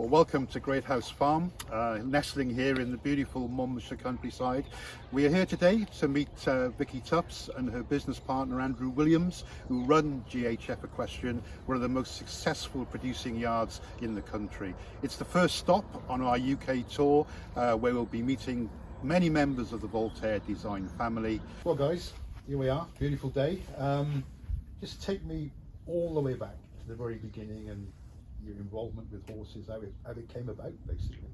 Well, welcome to Gatehouse Farm, nestling here in the beautiful Monmouthshire countryside. We are here today to meet Vicky Tuffs and her business partner Andrew Williams, who run GHF Equestrian, one of the most successful producing yards in the country. It's the first stop on our UK tour, where we'll be meeting many members of the Voltaire Design family. Well guys, here we are, beautiful day. Just take me all the way back to the very beginning and your involvement with horses, how it came about basically.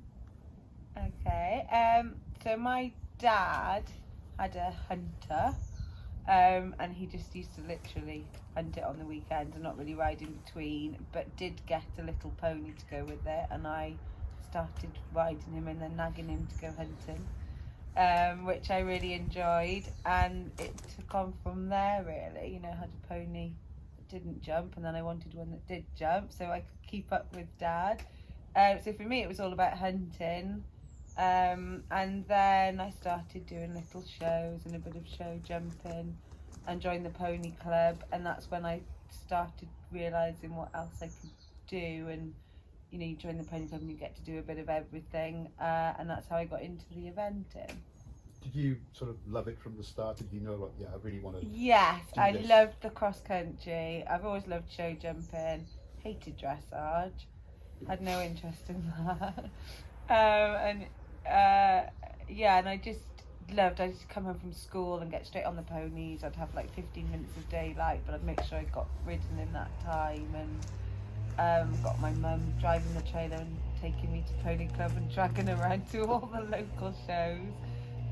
Okay, so my dad had a hunter, and he just used to literally hunt it on the weekends and not really ride in between, but did get a little pony to go with it, and I started riding him and then nagging him to go hunting, which I really enjoyed, and it took on from there really. You know, I had a pony that didn't jump, and then I wanted one that did jump so I could keep up with dad. So for me it was all about hunting, and then I started doing little shows and a bit of show jumping and joined the pony club, and that's when I started realising what else I could do. And you know, you join the pony club and you get to do a bit of everything, and that's how I got into the eventing. Did you sort of love it from the start? Did you know, like, yeah, I really want to Yes, do I this? loved the cross country. I've always loved show jumping, hated dressage, had no interest in that. Yeah, and I just loved, I used to come home from school and get straight on the ponies. I'd have like 15 minutes of daylight, but I'd make sure I got ridden in that time, and got my mum driving the trailer and taking me to pony club and dragging around to all the local shows.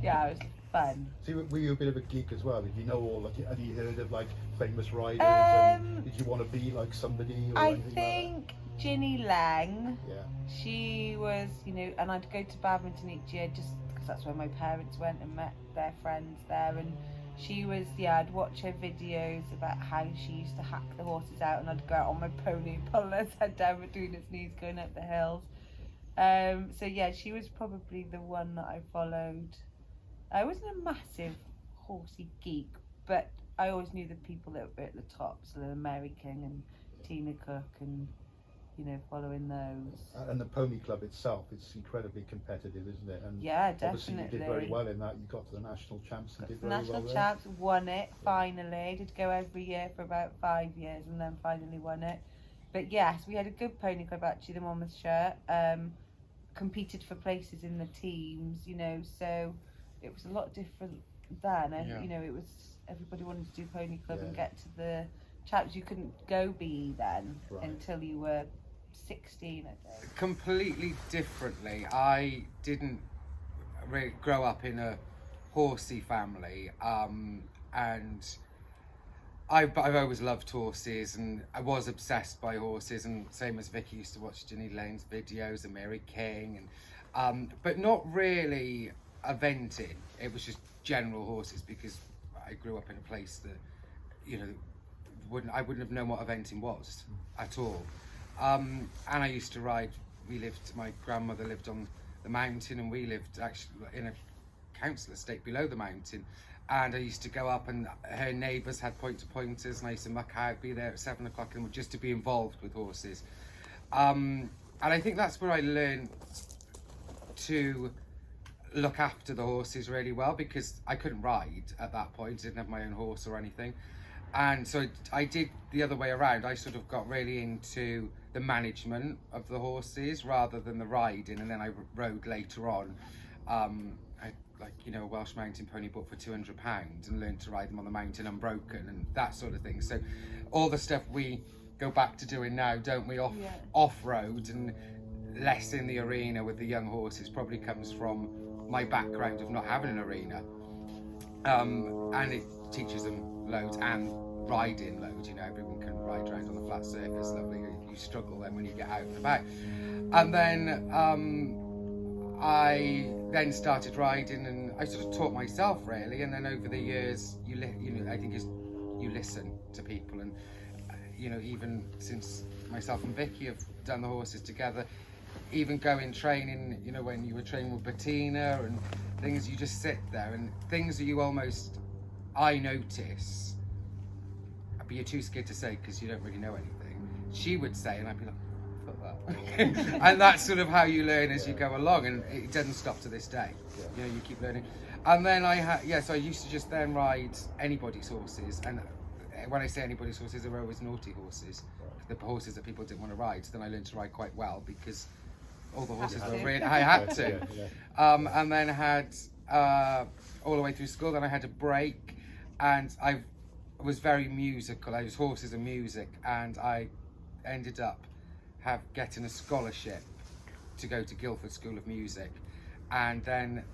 Yeah, it was fun. So were you a bit of a geek as well? Did you know all, like, had you heard of like famous riders? And did you want to be like somebody or I anything think like Ginny Lang, that? Yeah. she was, you know, and I'd go to badminton each year just because that's where my parents went and met their friends there, and she was, yeah, I'd watch her videos about how she used to hack the horses out, and I'd go out on my pony and pull his head down between his knees going up the hills. So yeah, she was probably the one that I followed. I wasn't a massive horsey geek, but I always knew the people that were at the top, so Mary King and Tina Cook, and you know, following those. And the pony club itself, it's incredibly competitive, isn't it? And yeah, obviously definitely. you did very well in that. You got to the national champs and did very National well champs, won it finally. Did go every year for about 5 years and then finally won it. But yes, we had a good pony club actually, the Monmouthshire. Competed for places in the teams, you know, so it was a lot different then. And Yeah. you know, it was, everybody wanted to do pony club Yeah. and get to the champs. You couldn't go BE then Right. until you were 16, I think. Completely differently. I didn't really grow up in a horsey family, and I've always loved horses, and I was obsessed by horses, and same as Vicky, used to watch Ginny Lane's videos and Mary King, and but not really eventing. It was just general horses, because I grew up in a place that, you know, I wouldn't have known what eventing was at all. And I used to ride. My grandmother lived on the mountain, and we lived actually in a council estate below the mountain. And I used to go up, and her neighbours had pointer-pointers, and I used to muck out, be there at 7 o'clock, and just to be involved with horses. And I think that's where I learned to look after the horses really well, because I couldn't ride at that point. I didn't have my own horse or anything. And so I did the other way around. I sort of got really into the management of the horses rather than the riding, and then I rode later on. I, like, you know, a Welsh mountain pony bought for £200 and learned to ride them on the mountain unbroken and that sort of thing. So all the stuff we go back to doing now, don't we, off-road and less in the arena with the young horses, probably comes from my background of not having an arena. And it teaches them loads, and riding loads. You know, everyone can ride around on a flat surface, lovely. You struggle then when you get out and about. And then I then started riding, and I sort of taught myself really. And then over the years, you know, I think you listen to people, and you know, even since myself and Vicky have done the horses together, even going training, you know, when you were training with Bettina and things, you just sit there, and things that you almost, I notice, but you're too scared to say because you don't really know anything. She would say, and I'd be like, fuck that. well. And that's sort of how you learn as you go along, and it doesn't stop to this day. You know, you keep learning. And then so I used to just then ride anybody's horses, and when I say anybody's horses, they were always naughty horses, the horses that people didn't want to ride. So then I learned to ride quite well because all the horses were really, I had to. And then had all the way through school, then I had a break, and I was very musical. I was horses and music, and I ended up getting a scholarship to go to Guildford School of Music, and then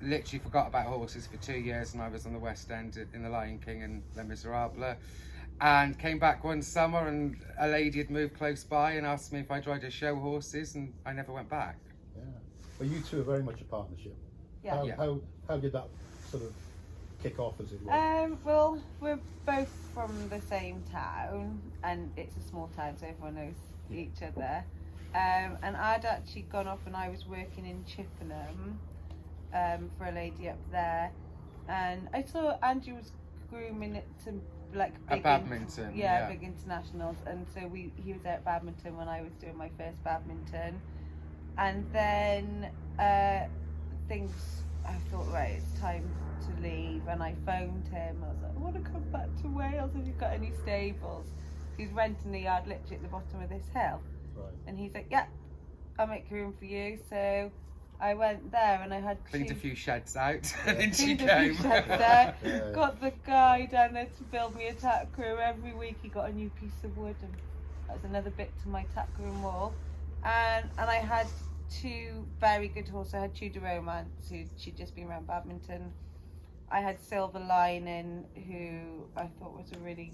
literally forgot about horses for 2 years, and I was on the West End in The Lion King and Les Miserables, and came back one summer, and a lady had moved close by and asked me if I'd ride her show horses, and I never went back. Yeah. Well, you two are very much a partnership. Yeah. How did that sort of kick off, as it were? Well, we're both from the same town, and it's a small town, so everyone knows each other. And I'd actually gone off when I was working in Chippenham for a lady up there, and I saw Andrew was grooming at some like big badminton, big internationals, and so he was there at badminton when I was doing my first badminton, and then I thought, right, it's time to leave, and I phoned him. I was like, I want to come back to Wales. Have you got any stables? He's renting a yard literally at the bottom of this hill. Right. And he's like, yeah, I'll make room for you. So I went there, and I had Cleaned a few sheds out, Yeah. and then she cleaned a few came. sheds there. Yeah. Got the guy down there to build me a tack room. Every week he got a new piece of wood, and that was another bit to my tack room wall. And I had two very good horses. I had Tudor Romance, she'd just been around badminton. I had Silver Lining, who I thought was a really,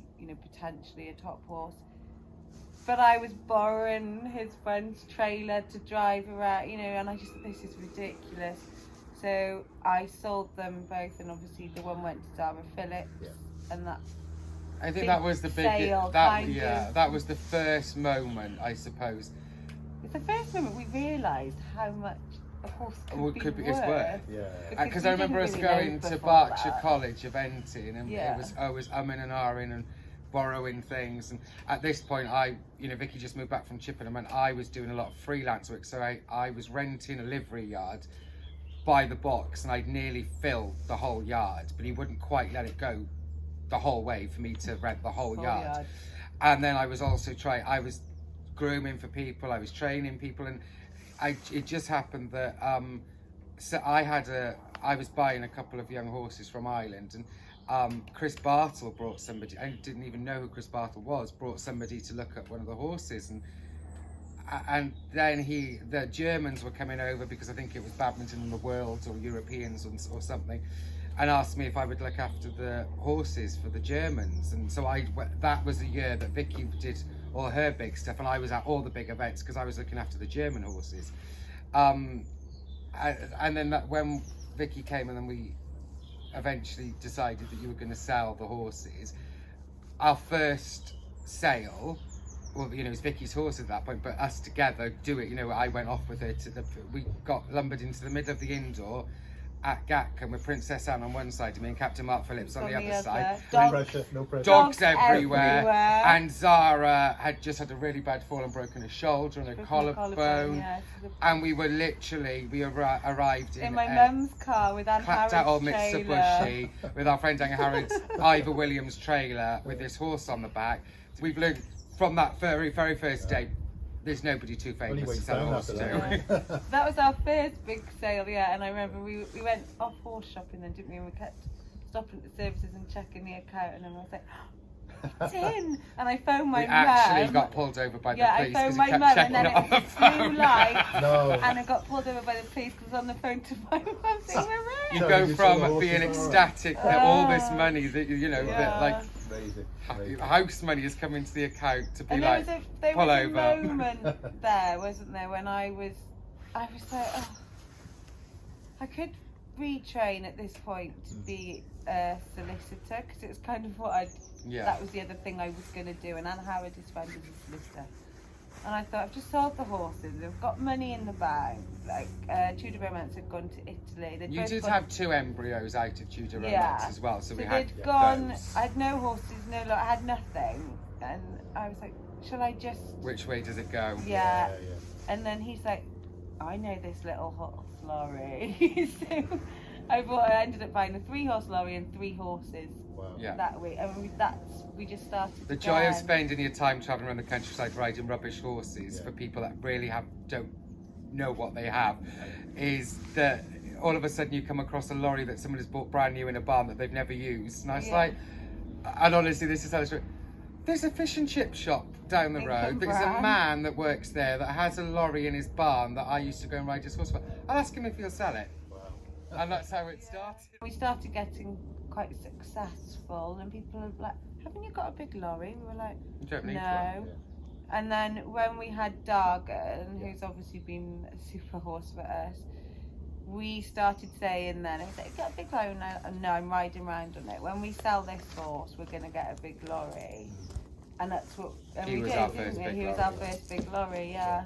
potentially a top horse. But I was borrowing his friend's trailer to drive around, and I just thought, this is ridiculous. So I sold them both, and obviously the one went to Zara Phillips, and that. I think that was the biggest. That was the first moment, I suppose. It's the first moment we realised how much a horse could be worth. Yeah. Because I remember us going to Berkshire College eventing, and it was always umming and ahhing and borrowing things. And at this point, Vicky just moved back from Chippenham, and I was doing a lot of freelance work. So I was renting a livery yard by the box, and I'd nearly filled the whole yard, but he wouldn't quite let it go the whole way for me to rent the whole yard. And then I was also I was grooming for people, I was training people, and it just happened that so I was buying a couple of young horses from Ireland, and Chris Bartle brought somebody, I didn't even know who Chris Bartle was, brought somebody to look at one of the horses, and then the Germans were coming over, because I think it was badminton in the world, or Europeans or something, and asked me if I would look after the horses for the Germans. And so that was the year that Vicky did all her big stuff, and I was at all the big events because I was looking after the German horses. And then when Vicky came, and then we eventually decided that you were going to sell the horses, our first sale, well, it was Vicky's horses at that point, but us together do it. I went off with her we got lumbered into the middle of the indoor at Gatcombe with Princess Anne on one side, and me and Captain Mark Phillips on the other side. No pressure. Dogs everywhere. And Zara had just had a really bad fall and broken a shoulder and a collarbone. And we arrived in my mum's car with Anne clapped out old Harrod's trailer. Mitsubishi with our friend Anne Harrod's Ivor Williams trailer with this horse on the back. We've learned from that very, very first day, there's nobody too famous to sell a horse to. That was our first big sale, and I remember we went off horse shopping then, didn't we? And we kept stopping at the services and checking the account, and then I was like, it's in! And I phoned my mum. We actually got pulled over by the police because he kept checking it on the phone. And I got pulled over by the police because I was on the phone to my mum saying, we're You go from being ecstatic that all this money that that like Amazing. house money is coming to the account to be and like there pull was over. a moment there, wasn't there, when I was like, oh, I could retrain at this point to be a solicitor, because it was kind of what that was the other thing I was going to do, and Anne Howard is found as a solicitor. And I thought, I've just sold the horses, I've got money in the bank, like Tudor Romance had gone to Italy. You did have 2 embryos out of Tudor Romance as well, so we had gone, I had no horses, I had nothing, and I was like, shall I just, Which way does it go? yeah. And then he's like, I know this little horse lorry. So I ended up buying a 3-horse lorry and 3 horses. Wow. Yeah. That week. And we just started. The joy of again. spending your time travelling around the countryside riding rubbish horses Yeah. for people that really don't know what they have is that all of a sudden you come across a lorry that someone has bought brand new in a barn that they've never used. And I was Yeah. like, and honestly, this is how it's. There's a fish and chip shop down the In road. There's a Cumbrae. man that works there that has a lorry in his barn that I used to go and ride his horse for. I'll ask him if he'll sell it. Wow. And that's how it started. We started getting quite successful, and people are like, "Haven't you got a big lorry?" We were like, You don't need "No." And then when we had Dargan, who's obviously been a super horse for us, we started saying then, I was like, "Get a big lorry." And no, I'm riding around on it. When we sell this horse, we're going to get a big lorry. And that's what and He we was did, our didn't first we? big He was lorry. our first big lorry, yeah.